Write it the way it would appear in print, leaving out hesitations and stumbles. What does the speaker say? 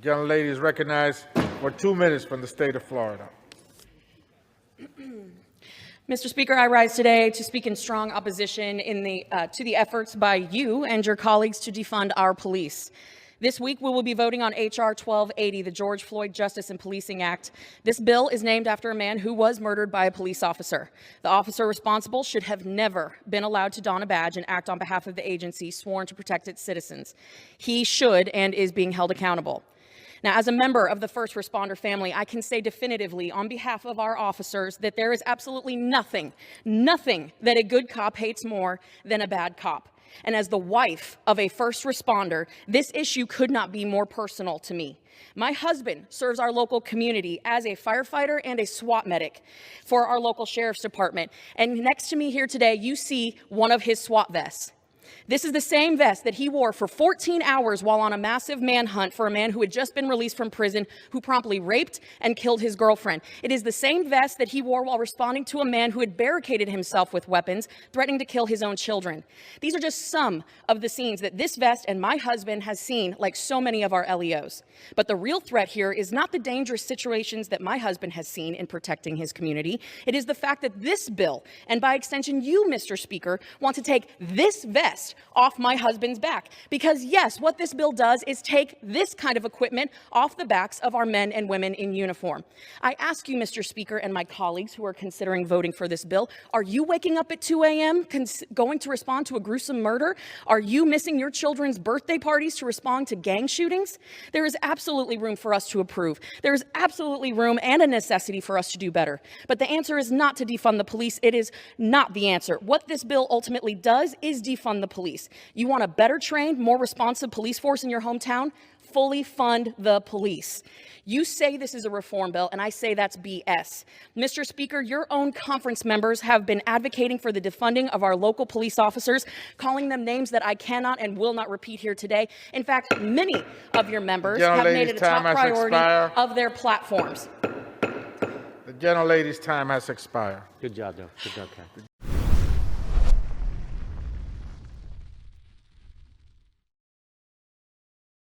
The gentlelady is recognized for 2 minutes from the state of Florida. Mr. Speaker, I rise today to speak in strong opposition to the efforts by you and your colleagues to defund our police. This week, we will be voting on H.R. 1280, the George Floyd Justice and Policing Act. This bill is named after a man who was murdered by a police officer. The officer responsible should have never been allowed to don a badge and act on behalf of the agency sworn to protect its citizens. He should and is being held accountable. Now, as a member of the first responder family, I can say definitively on behalf of our officers that there is absolutely nothing that a good cop hates more than a bad cop. And as the wife of a first responder, this issue could not be more personal to me. My husband serves our local community as a firefighter and a SWAT medic for our local sheriff's department. And next to me here today, you see one of his SWAT vests. This is the same vest that he wore for 14 hours while on a massive manhunt for a man who had just been released from prison who promptly raped and killed his girlfriend. It is the same vest that he wore while responding to a man who had barricaded himself with weapons, threatening to kill his own children. These are just some of the scenes that this vest and my husband has seen, like so many of our LEOs. But the real threat here is not the dangerous situations that my husband has seen in protecting his community. It is the fact that this bill, and by extension you, Mr. Speaker, want to take this vest off my husband's back. Because yes, what this bill does is take this kind of equipment off the backs of our men and women in uniform. I ask you, Mr. Speaker, and my colleagues who are considering voting for this bill, are you waking up at 2 a.m. going to respond to a gruesome murder? Are you missing your children's birthday parties to respond to gang shootings? There is absolutely room for us to approve. There is absolutely room and a necessity for us to do better. But the answer is not to defund the police. It is not the answer. What this bill ultimately does is defund the police. You want a better trained, more responsive police force in your hometown? Fully fund the police. You say this is a reform bill, and I say that's BS. Mr. Speaker, your own conference members have been advocating for the defunding of our local police officers, calling them names that I cannot and will not repeat here today. In fact, many of your members have made it a top priority of their platforms. The gentlelady's time has expired. Good job, though. Good job, Ken.